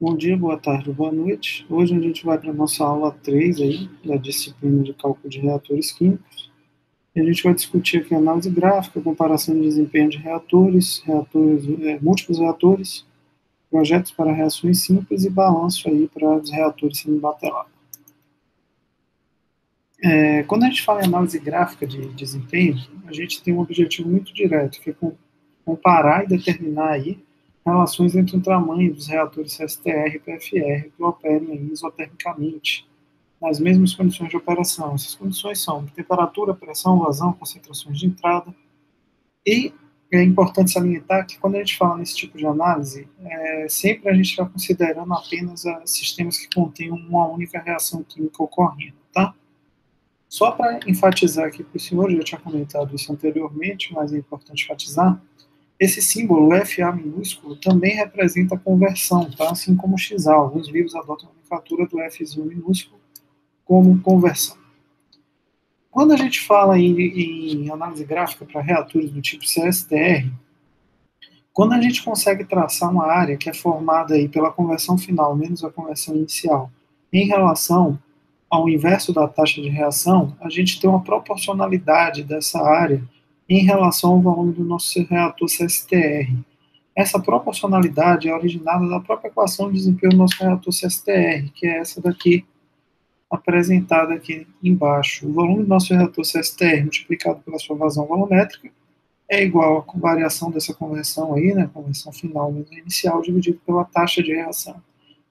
Bom dia, boa tarde, boa noite. Hoje a gente vai para a nossa aula 3 aí, da disciplina de cálculo de reatores químicos. E a gente vai discutir aqui análise gráfica, comparação de desempenho de múltiplos reatores, projetos para reações simples e balanço aí para os reatores semibatelados. Quando a gente fala em análise gráfica de desempenho, a gente tem um objetivo muito direto, que é comparar e determinar aí relações entre o tamanho dos reatores CSTR e PFR que operem aí isotermicamente, nas mesmas condições de operação. Essas condições são temperatura, pressão, vazão, concentrações de entrada. E é importante salientar que quando a gente fala nesse tipo de análise, sempre a gente está considerando apenas sistemas que contêm uma única reação química ocorrendo, tá? Só para enfatizar aqui para o senhor, eu já tinha comentado isso anteriormente, mas é importante enfatizar, esse símbolo FA minúsculo também representa a conversão, tá? Assim como o XA. Alguns livros adotam a nomenclatura do Fzinho minúsculo como conversão. Quando a gente fala em análise gráfica para reatores do tipo CSTR, quando a gente consegue traçar uma área que é formada aí pela conversão final menos a conversão inicial em relação ao inverso da taxa de reação, a gente tem uma proporcionalidade dessa área em relação ao volume do nosso reator CSTR. Essa proporcionalidade é originada da própria equação de desempenho do nosso reator CSTR, que é essa daqui, apresentada aqui embaixo. O volume do nosso reator CSTR multiplicado pela sua vazão volumétrica é igual à variação dessa conversão aí, né, conversão final menos inicial, dividido pela taxa de reação.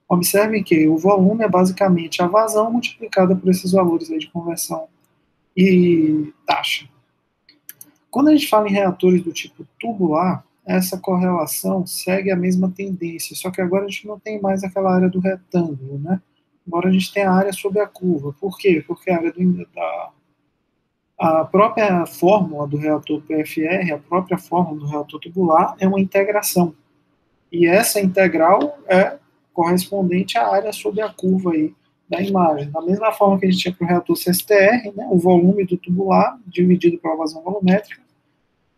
Observem que o volume é basicamente a vazão multiplicada por esses valores aí de conversão e taxa. Quando a gente fala em reatores do tipo tubular, essa correlação segue a mesma tendência, só que agora a gente não tem mais aquela área do retângulo, né? Agora a gente tem a área sob a curva. Por quê? Porque a própria fórmula do reator PFR, a própria fórmula do reator tubular, é uma integração. E essa integral é correspondente à área sob a curva aí da imagem. Da mesma forma que a gente tinha para o reator CSTR, né, o volume do tubular dividido pela vazão volumétrica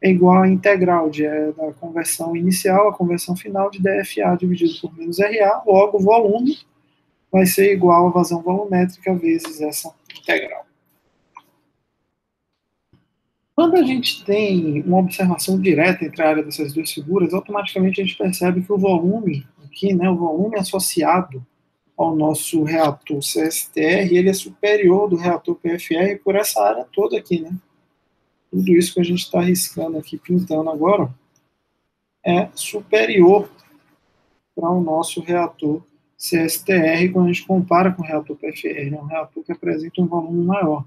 é igual à integral da conversão inicial à conversão final de DFA dividido por menos RA, logo o volume vai ser igual à vazão volumétrica vezes essa integral. Quando a gente tem uma observação direta entre a área dessas duas figuras, automaticamente a gente percebe que o volume aqui, né, o volume associado ao nosso reator CSTR, ele é superior do reator PFR por essa área toda aqui, né? Tudo isso que a gente está riscando aqui, pintando agora, é superior para o nosso reator CSTR quando a gente compara com o reator PFR, é um reator que apresenta um volume maior.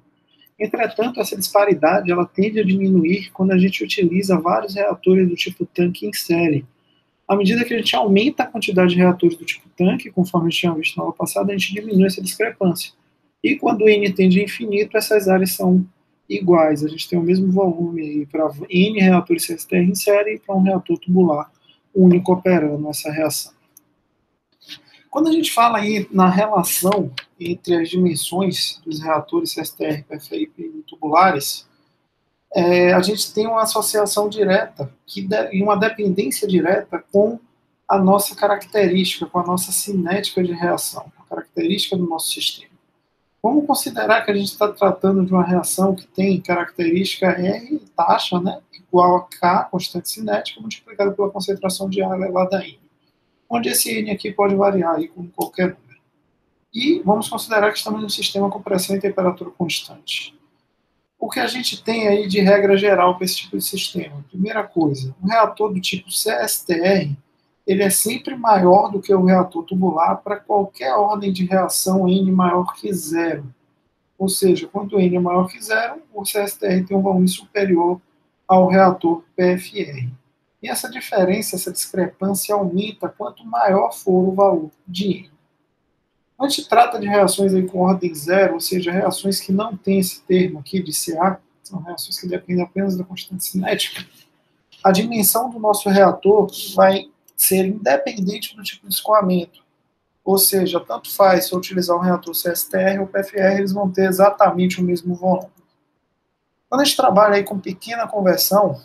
Entretanto, essa disparidade ela tende a diminuir quando a gente utiliza vários reatores do tipo tanque em série. À medida que a gente aumenta a quantidade de reatores do tipo tanque, conforme a gente tinha visto na aula passada, a gente diminui essa discrepância. E quando o N tende a infinito, essas áreas são iguais. A gente tem o mesmo volume para N reatores CSTR em série e para um reator tubular único operando essa reação. Quando a gente fala aí na relação entre as dimensões dos reatores CSTR, PFR e tubulares, a gente tem uma associação direta e uma dependência direta com a nossa característica, com a nossa cinética de reação, a característica do nosso sistema. Vamos considerar que a gente está tratando de uma reação que tem característica R, taxa, né, igual a K, constante cinética, multiplicada pela concentração de ar elevado a N, onde esse N aqui pode variar aí com qualquer número. E vamos considerar que estamos em um sistema com pressão e temperatura constante. O que a gente tem aí de regra geral para esse tipo de sistema? Primeira coisa, um reator do tipo CSTR, ele é sempre maior do que o reator tubular para qualquer ordem de reação N maior que zero. Ou seja, quando N é maior que zero, o CSTR tem um volume superior ao reator PFR. E essa diferença, essa discrepância aumenta quanto maior for o valor de N. A gente trata de reações aí com ordem zero, ou seja, reações que não têm esse termo aqui de CA, são reações que dependem apenas da constante cinética. A dimensão do nosso reator vai ser independente do tipo de escoamento. Ou seja, tanto faz se eu utilizar um reator CSTR ou PFR, eles vão ter exatamente o mesmo volume. Quando a gente trabalha aí com pequena conversão,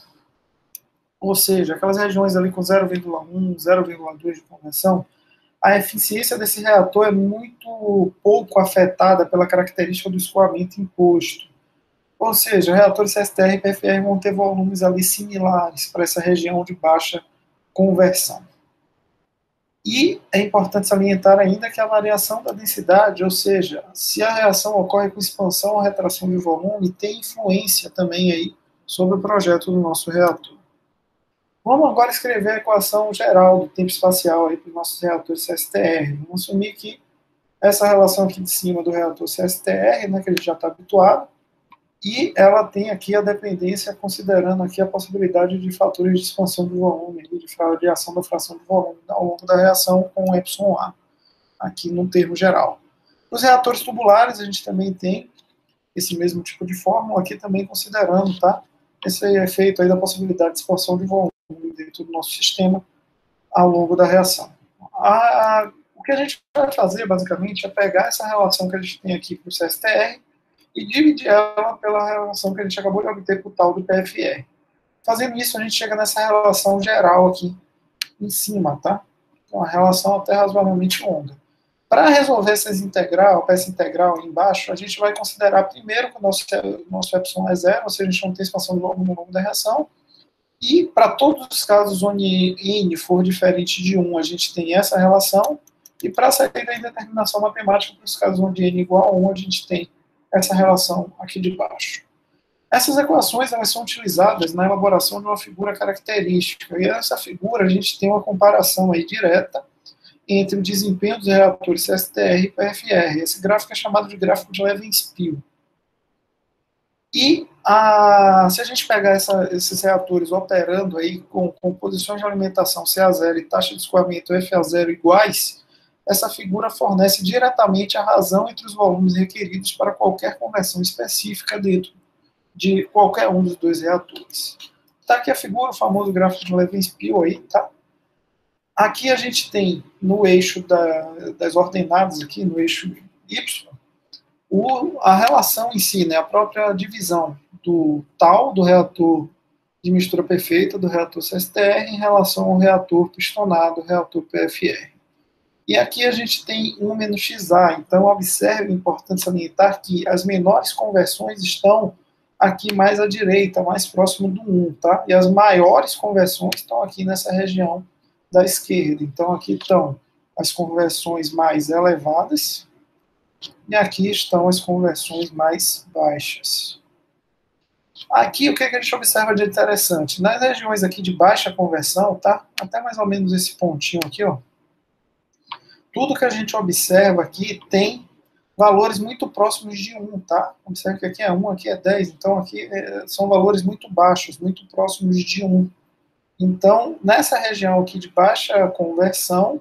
ou seja, aquelas regiões ali com 0,1, 0,2 de conversão, a eficiência desse reator é muito pouco afetada pela característica do escoamento imposto. Ou seja, reatores CSTR e PFR vão ter volumes ali similares para essa região de baixa conversão. E é importante salientar ainda que a variação da densidade, ou seja, se a reação ocorre com expansão ou retração de volume, tem influência também aí sobre o projeto do nosso reator. Vamos agora escrever a equação geral do tempo espacial para os nossos reatores CSTR. Vamos assumir que essa relação aqui de cima do reator CSTR, né, que a gente já está habituado, e ela tem aqui a dependência, considerando aqui a possibilidade de fatores de expansão do volume, de variação da fração do volume ao longo da reação com εA, aqui no termo geral. Nos reatores tubulares, a gente também tem esse mesmo tipo de fórmula, aqui também considerando, tá, esse efeito aí da possibilidade de expansão de volume dentro do nosso sistema ao longo da reação. O que a gente vai fazer, basicamente, é pegar essa relação que a gente tem aqui para o CSTR e dividir ela pela relação que a gente acabou de obter para o tal do PFR. Fazendo isso, a gente chega nessa relação geral aqui em cima, tá? Então, uma relação até razoavelmente longa. Para resolver essa integral embaixo, a gente vai considerar primeiro que o nosso epsilon é zero, ou seja, a gente não tem expansão de volume no longo da reação. E para todos os casos onde n for diferente de 1, a gente tem essa relação. E para sair da indeterminação matemática, para os casos onde n é igual a 1, a gente tem essa relação aqui de baixo. Essas equações elas são utilizadas na elaboração de uma figura característica. E nessa figura a gente tem uma comparação aí direta entre o desempenho dos reatores CSTR e PFR. Esse gráfico é chamado de gráfico de Levin-Spiel. E se a gente pegar esses reatores operando aí com posições de alimentação CA0 e taxa de escoamento FA0 iguais, essa figura fornece diretamente a razão entre os volumes requeridos para qualquer conversão específica dentro de qualquer um dos dois reatores. Está aqui a figura, o famoso gráfico de Levin-Spiel aí, tá? Aqui a gente tem no eixo das ordenadas, aqui no eixo Y, a relação em si, né, a própria divisão do tal, do reator de mistura perfeita, do reator CSTR, em relação ao reator pistonado, reator PFR. E aqui a gente tem 1 menos XA, então observe, é importante salientar que as menores conversões estão aqui mais à direita, mais próximo do 1, tá? E as maiores conversões estão aqui nessa região da esquerda. Então aqui estão as conversões mais elevadas e aqui estão as conversões mais baixas. Aqui o que a gente observa de interessante? Nas regiões aqui de baixa conversão, tá? Até mais ou menos esse pontinho aqui, ó. Tudo que a gente observa aqui tem valores muito próximos de 1, tá? Observe que aqui é 1, aqui é 10, então aqui são valores muito baixos, muito próximos de 1. Então, nessa região aqui de baixa conversão,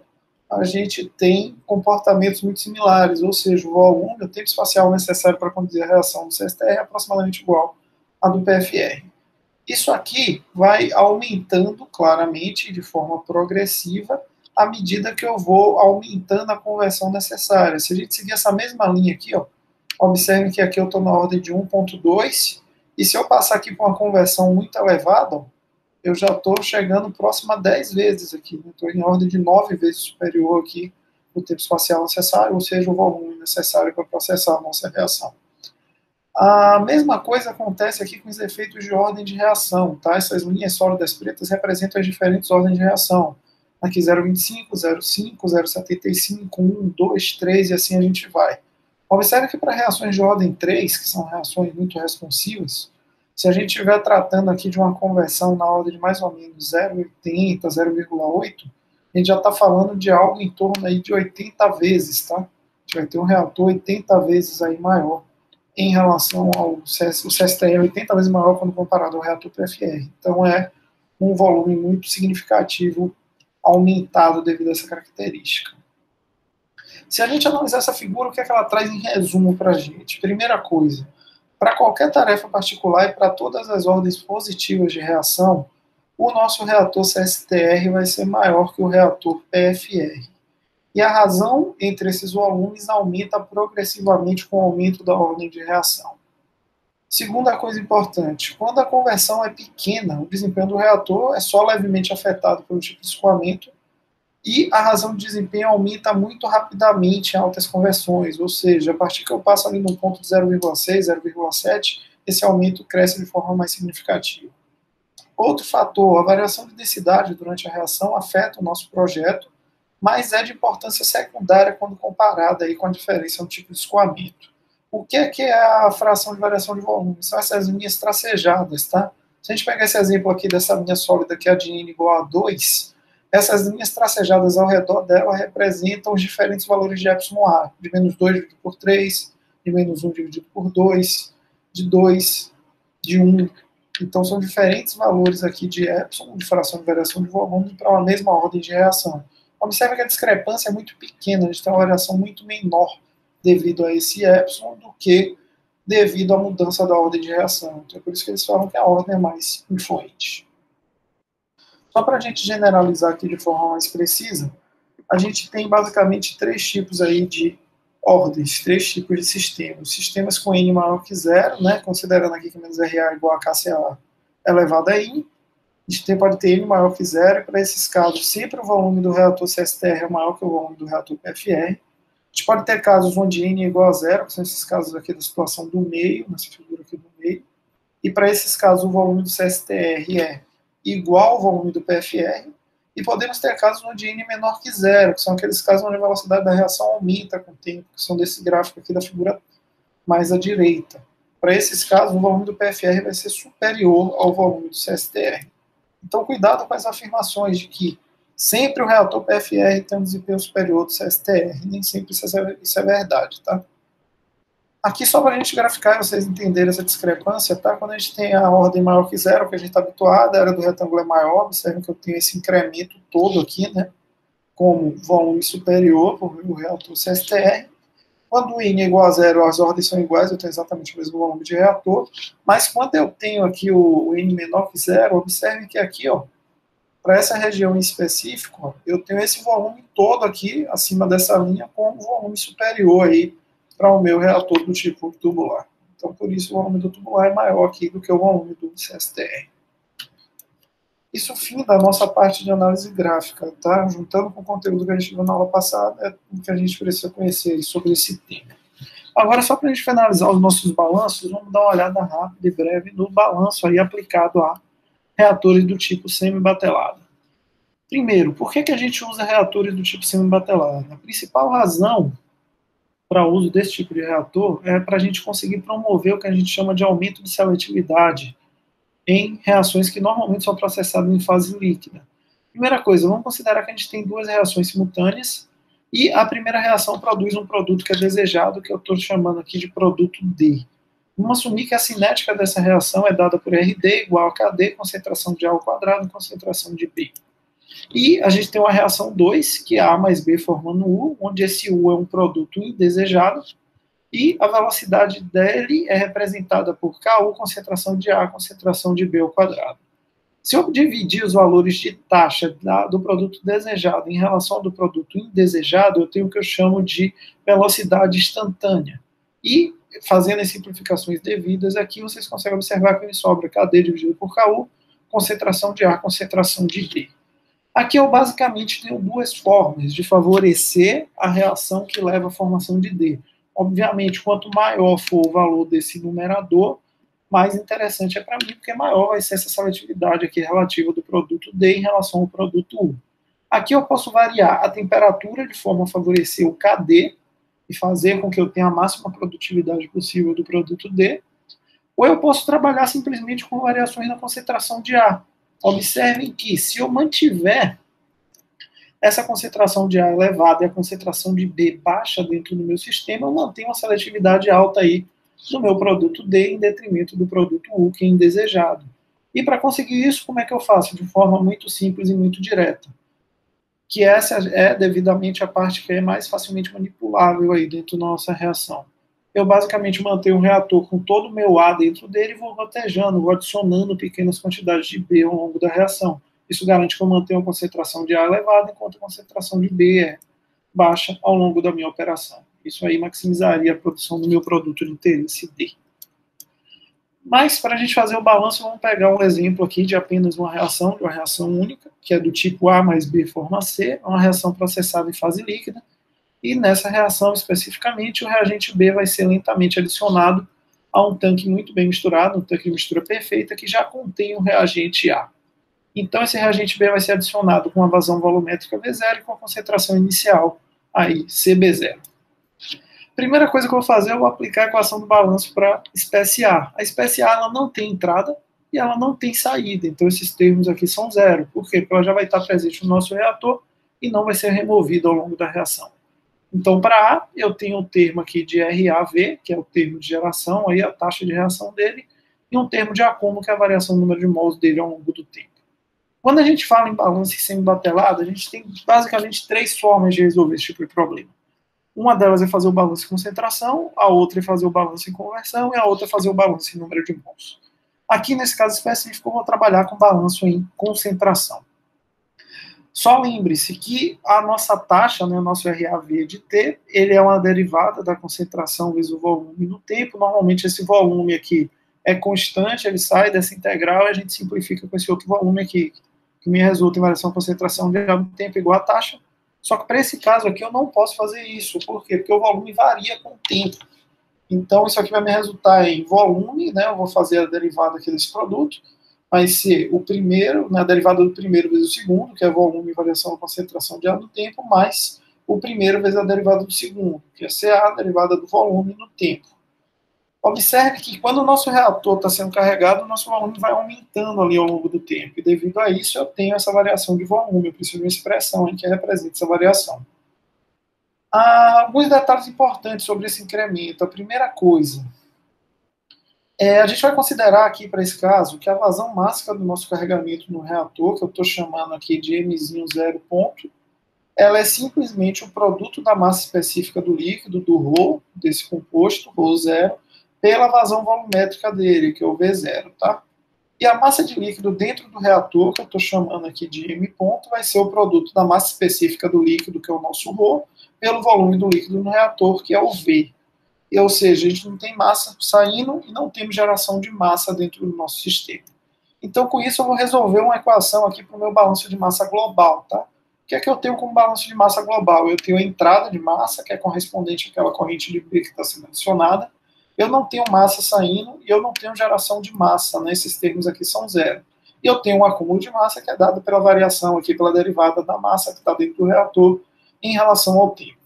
a gente tem comportamentos muito similares, ou seja, o volume, o tempo espacial necessário para conduzir a reação do CSTR é aproximadamente igual ao do PFR. Isso aqui vai aumentando claramente, de forma progressiva, à medida que eu vou aumentando a conversão necessária. Se a gente seguir essa mesma linha aqui, ó, observe que aqui eu estou na ordem de 1.2, e se eu passar aqui com uma conversão muito elevada, ó, eu já estou chegando próximo a 10 vezes aqui, estou em ordem de 9 vezes superior aqui o tempo espacial necessário, ou seja, o volume necessário para processar a nossa reação. A mesma coisa acontece aqui com os efeitos de ordem de reação, tá? Essas linhas sólidas pretas representam as diferentes ordens de reação. Aqui 0,25, 0,5, 0,75, 1, 2, 3 e assim a gente vai. Observe que para reações de ordem 3, que são reações muito responsivas, se a gente estiver tratando aqui de uma conversão na ordem de mais ou menos 0,80, 0,8, a gente já está falando de algo em torno aí de 80 vezes, tá? A gente vai ter um reator 80 vezes aí maior em relação ao o CSTR, 80 vezes maior quando comparado ao reator PFR. Então é um volume muito significativo aumentado devido a essa característica. Se a gente analisar essa figura, o que é que ela traz em resumo para a gente? Primeira coisa, para qualquer tarefa particular e para todas as ordens positivas de reação, o nosso reator CSTR vai ser maior que o reator PFR. E a razão entre esses volumes aumenta progressivamente com o aumento da ordem de reação. Segunda coisa importante, quando a conversão é pequena, o desempenho do reator é só levemente afetado pelo tipo de escoamento, E a razão de desempenho aumenta muito rapidamente em altas conversões, ou seja, a partir que eu passo ali no ponto de 0,6, 0,7, esse aumento cresce de forma mais significativa. Outro fator, a variação de densidade durante a reação afeta o nosso projeto, mas é de importância secundária quando comparada aí com a diferença no tipo de escoamento. O que é a fração de variação de volume? São essas linhas tracejadas, tá? Se a gente pegar esse exemplo aqui dessa linha sólida que é a de N igual a 2, essas linhas tracejadas ao redor dela representam os diferentes valores de εA, de menos 2 dividido por 3, de menos 1 dividido por 2, de 2, de 1. Então, são diferentes valores aqui de epsilon, de fração de variação de volume, para uma mesma ordem de reação. Observe que a discrepância é muito pequena, a gente tem uma variação muito menor devido a esse epsilon do que devido à mudança da ordem de reação. Então, é por isso que eles falam que a ordem é mais influente. Só para a gente generalizar aqui de forma mais precisa, a gente tem basicamente três tipos aí de ordens, três tipos de sistemas. Sistemas com N maior que zero, né, considerando aqui que menos RA igual a KCA elevado a I. A gente pode ter N maior que zero, e para esses casos, sempre o volume do reator CSTR é maior que o volume do reator PFR. A gente pode ter casos onde N é igual a zero, que são esses casos aqui da situação do meio, nessa figura aqui do meio. E para esses casos, o volume do CSTR é igual ao volume do PFR. E podemos ter casos onde N é menor que zero, que são aqueles casos onde a velocidade da reação aumenta com o tempo, que são desse gráfico aqui da figura mais à direita. Para esses casos, o volume do PFR vai ser superior ao volume do CSTR. Então, cuidado com as afirmações de que sempre o reator PFR tem um desempenho superior do CSTR. Nem sempre isso é verdade, tá? Aqui, só para a gente graficar e vocês entenderem essa discrepância, tá? Quando a gente tem a ordem maior que zero, que a gente está habituado, a área do retângulo é maior, observem que eu tenho esse incremento todo aqui, né? Como volume superior para o reator CSTR. Quando o N é igual a zero, as ordens são iguais, eu tenho exatamente o mesmo volume de reator. Mas quando eu tenho aqui o N menor que zero, observem que aqui, ó, para essa região em específico, ó, eu tenho esse volume todo aqui, acima dessa linha, com um volume superior aí para o meu reator do tipo tubular. Então, por isso, o volume do tubular é maior aqui do que o volume do CSTR. Isso fim da nossa parte de análise gráfica, tá? Juntando com o conteúdo que a gente viu na aula passada, é o que a gente precisa conhecer sobre esse tema. Agora, só para a gente finalizar os nossos balanços, vamos dar uma olhada rápida e breve no balanço aí aplicado a reatores do tipo semi-batelada. Primeiro, por que a gente usa reatores do tipo semi-batelada? A principal razão para o uso desse tipo de reator é para a gente conseguir promover o que a gente chama de aumento de seletividade em reações que normalmente são processadas em fase líquida. Primeira coisa, vamos considerar que a gente tem duas reações simultâneas e a primeira reação produz um produto que é desejado, que eu estou chamando aqui de produto D. Vamos assumir que a cinética dessa reação é dada por RD igual a KD, concentração de A ao quadrado, concentração de B. E a gente tem uma reação 2, que é A mais B formando U, onde esse U é um produto indesejado, e a velocidade dele é representada por KU, concentração de A, concentração de B ao quadrado. Se eu dividir os valores de taxa do produto desejado em relação ao do produto indesejado, eu tenho o que eu chamo de velocidade instantânea. E, fazendo as simplificações devidas aqui, vocês conseguem observar que me sobra KD dividido por KU, concentração de A, concentração de B. Aqui eu basicamente tenho duas formas de favorecer a reação que leva à formação de D. Obviamente, quanto maior for o valor desse numerador, mais interessante é para mim, porque maior vai ser essa seletividade aqui relativa do produto D em relação ao produto U. Aqui eu posso variar a temperatura de forma a favorecer o KD e fazer com que eu tenha a máxima produtividade possível do produto D, ou eu posso trabalhar simplesmente com variações na concentração de A. Observem que se eu mantiver essa concentração de A elevada e a concentração de B baixa dentro do meu sistema, eu mantenho uma seletividade alta aí do meu produto D em detrimento do produto U, que é indesejado. E para conseguir isso, como é que eu faço? De forma muito simples e muito direta. Que essa é devidamente a parte que é mais facilmente manipulável aí dentro da nossa reação. Eu basicamente mantenho um reator com todo o meu A dentro dele e vou rotejando, vou adicionando pequenas quantidades de B ao longo da reação. Isso garante que eu mantenha a concentração de A elevada, enquanto a concentração de B é baixa ao longo da minha operação. Isso aí maximizaria a produção do meu produto de interesse D. Mas, para a gente fazer o balanço, vamos pegar um exemplo aqui de apenas uma reação única, que é do tipo A mais B forma C, uma reação processada em fase líquida, e nessa reação, especificamente, o reagente B vai ser lentamente adicionado a um tanque muito bem misturado, um tanque de mistura perfeita, que já contém o reagente A. Então, esse reagente B vai ser adicionado com a vazão volumétrica V0 e com a concentração inicial, aí, CB0. Primeira coisa que eu vou fazer, eu vou aplicar a equação do balanço para a espécie A. A espécie A ela não tem entrada e ela não tem saída, então esses termos aqui são zero. Por quê? Porque ela já vai estar presente no nosso reator e não vai ser removida ao longo da reação. Então, para A, eu tenho o termo aqui de RAV, que é o termo de geração, aí a taxa de reação dele, e um termo de acúmulo, que é a variação do número de mols dele ao longo do tempo. Quando a gente fala em balanço semibatelado, a gente tem basicamente três formas de resolver esse tipo de problema. Uma delas é fazer o balanço em concentração, a outra é fazer o balanço em conversão e a outra é fazer o balanço em número de mols. Aqui, nesse caso específico, eu vou trabalhar com balanço em concentração. Só lembre-se que a nossa taxa, né, o nosso RAV de T, ele é uma derivada da concentração vezes o volume no tempo. Normalmente esse volume aqui é constante, ele sai dessa integral e a gente simplifica com esse outro volume aqui, que me resulta em variação de concentração de no tempo igual a taxa. Só que para esse caso aqui eu não posso fazer isso. Por quê? Porque o volume varia com o tempo. Então isso aqui vai me resultar em volume, né? Eu vou fazer a derivada aqui desse produto. Vai ser o primeiro, né, a derivada do primeiro vezes o segundo, que é volume e variação da concentração de ar no tempo, mais o primeiro vezes a derivada do segundo, que é CA, a derivada do volume no tempo. Observe que quando o nosso reator está sendo carregado, o nosso volume vai aumentando ali ao longo do tempo. E devido a isso, eu tenho essa variação de volume. Eu preciso de uma expressão em que represente essa variação. Há alguns detalhes importantes sobre esse incremento. A primeira coisa, a gente vai considerar aqui, para esse caso, que a vazão máxima do nosso carregamento no reator, que eu estou chamando aqui de M0 ponto, ela é simplesmente o produto da massa específica do líquido, do ρ, desse composto, ρ0, pela vazão volumétrica dele, que é o V0, tá? E a massa de líquido dentro do reator, que eu estou chamando aqui de M ponto, vai ser o produto da massa específica do líquido, que é o nosso ρ, pelo volume do líquido no reator, que é o V. Ou seja, a gente não tem massa saindo e não temos geração de massa dentro do nosso sistema. Então, com isso, eu vou resolver uma equação aqui para o meu balanço de massa global, tá? O que é que eu tenho como balanço de massa global? Eu tenho a entrada de massa, que é correspondente àquela corrente de B que está sendo adicionada. Eu não tenho massa saindo e eu não tenho geração de massa, né? Esses termos aqui são zero. E eu tenho um acúmulo de massa que é dado pela variação aqui, pela derivada da massa que está dentro do reator em relação ao tempo.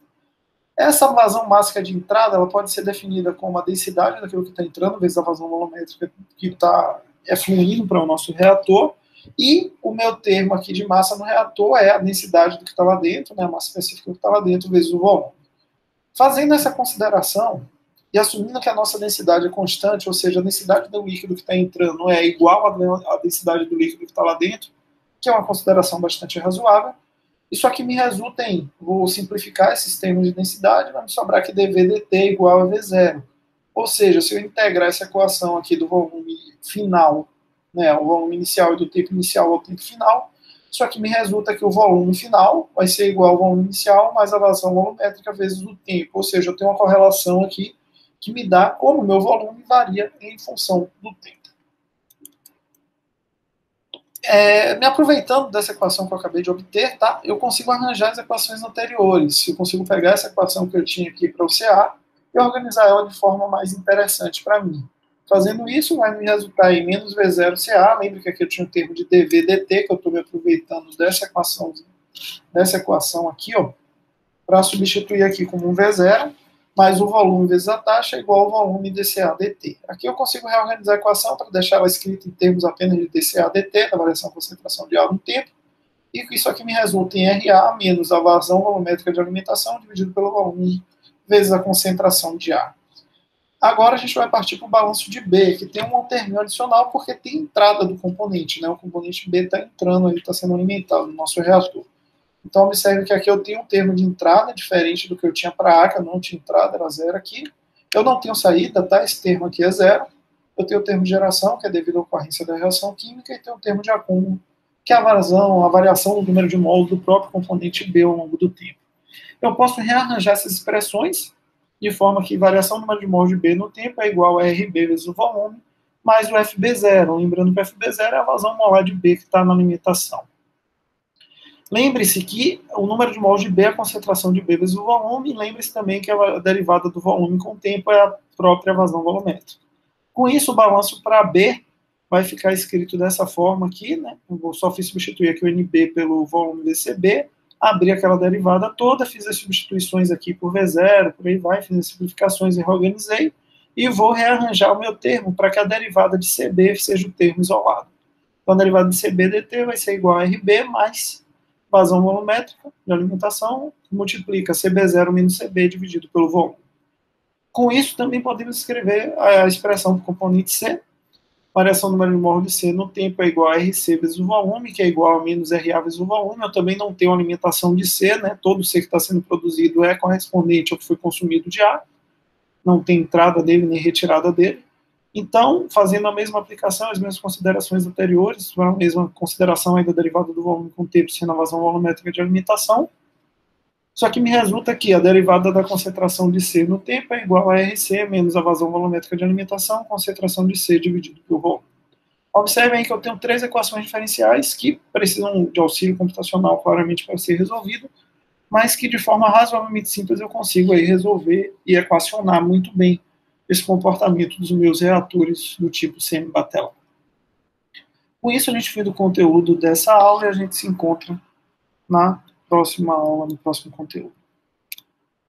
Essa vazão máxima de entrada ela pode ser definida como a densidade daquilo que está entrando, vezes a vazão volumétrica que está fluindo para o nosso reator, e o meu termo aqui de massa no reator é a densidade do que está lá dentro, né, a massa específica do que está lá dentro, vezes o volume. Fazendo essa consideração, e assumindo que a nossa densidade é constante, ou seja, a densidade do líquido que está entrando é igual à densidade do líquido que está lá dentro, que é uma consideração bastante razoável, isso aqui me resulta em, vou simplificar esses termos de densidade, vai me sobrar que dV dt igual a V0. Ou seja, se eu integrar essa equação aqui do volume final, né, o volume inicial e do tempo inicial ao tempo final, isso aqui me resulta que o volume final vai ser igual ao volume inicial mais a vazão volumétrica vezes o tempo. Ou seja, eu tenho uma correlação aqui que me dá como o meu volume varia em função do tempo. Me aproveitando dessa equação que eu acabei de obter, tá? Eu consigo arranjar as equações anteriores. Eu consigo pegar essa equação que eu tinha aqui para o CA e organizar ela de forma mais interessante para mim. Fazendo isso, vai me resultar em menos V0 CA. Lembra que aqui eu tinha um termo de dV dt, que eu estou me aproveitando dessa equação aqui, para substituir aqui como um V0, mais o volume vezes a taxa é igual ao volume dCA dt. Aqui eu consigo reorganizar a equação para deixar ela escrita em termos apenas de dCA dt, da variação de concentração de ar no tempo, e isso aqui me resulta em RA menos a vazão volumétrica de alimentação dividido pelo volume vezes a concentração de ar. Agora a gente vai partir para o balanço de B, que tem um termo adicional porque tem entrada do componente, né? O componente B está entrando aí, está sendo alimentado no nosso reator. Então, observe que aqui eu tenho um termo de entrada diferente do que eu tinha para A, que eu não tinha entrada, era zero aqui. Eu não tenho saída, tá? Esse termo aqui é zero. Eu tenho o termo de geração, que é devido à ocorrência da reação química, e tenho o termo de acúmulo, que é a variação do número de mols do próprio componente B ao longo do tempo. Eu posso rearranjar essas expressões de forma que variação do número de mols de B no tempo é igual a RB vezes o volume, mais o FB0. Lembrando que o FB0 é a vazão molar de B que está na alimentação. Lembre-se que o número de mols de B é a concentração de B vezes o volume, e lembre-se também que a derivada do volume com o tempo é a própria vazão volumétrica. Com isso, o balanço para B vai ficar escrito dessa forma aqui, né? Eu só fiz substituir aqui o NB pelo volume dCB, abri aquela derivada toda, fiz as substituições aqui por V0, por aí vai, fiz as simplificações e reorganizei, e vou rearranjar o meu termo para que a derivada de CB seja o termo isolado. Então, a derivada de CB dt vai ser igual a RB mais vazão volumétrica de alimentação, multiplica CB0 menos CB dividido pelo volume. Com isso, também podemos escrever a expressão do componente C. Variação do número de mols de C no tempo é igual a RC vezes o volume, que é igual a menos RA vezes o volume. Eu também não tenho alimentação de C, né? Todo C que está sendo produzido é correspondente ao que foi consumido de A. Não tem entrada dele nem retirada dele. Então, fazendo a mesma aplicação, as mesmas considerações anteriores, a mesma consideração aí da derivada do volume com tempo sendo a vazão volumétrica de alimentação, só que me resulta que a derivada da concentração de C no tempo é igual a RC menos a vazão volumétrica de alimentação, concentração de C dividido pelo volume. Observem que eu tenho 3 equações diferenciais que precisam de auxílio computacional claramente para ser resolvido, mas que de forma razoavelmente simples eu consigo aí resolver e equacionar muito bem esse comportamento dos meus reatores do tipo semi-Battelle. Com isso, a gente fim do conteúdo dessa aula e a gente se encontra na próxima aula, no próximo conteúdo.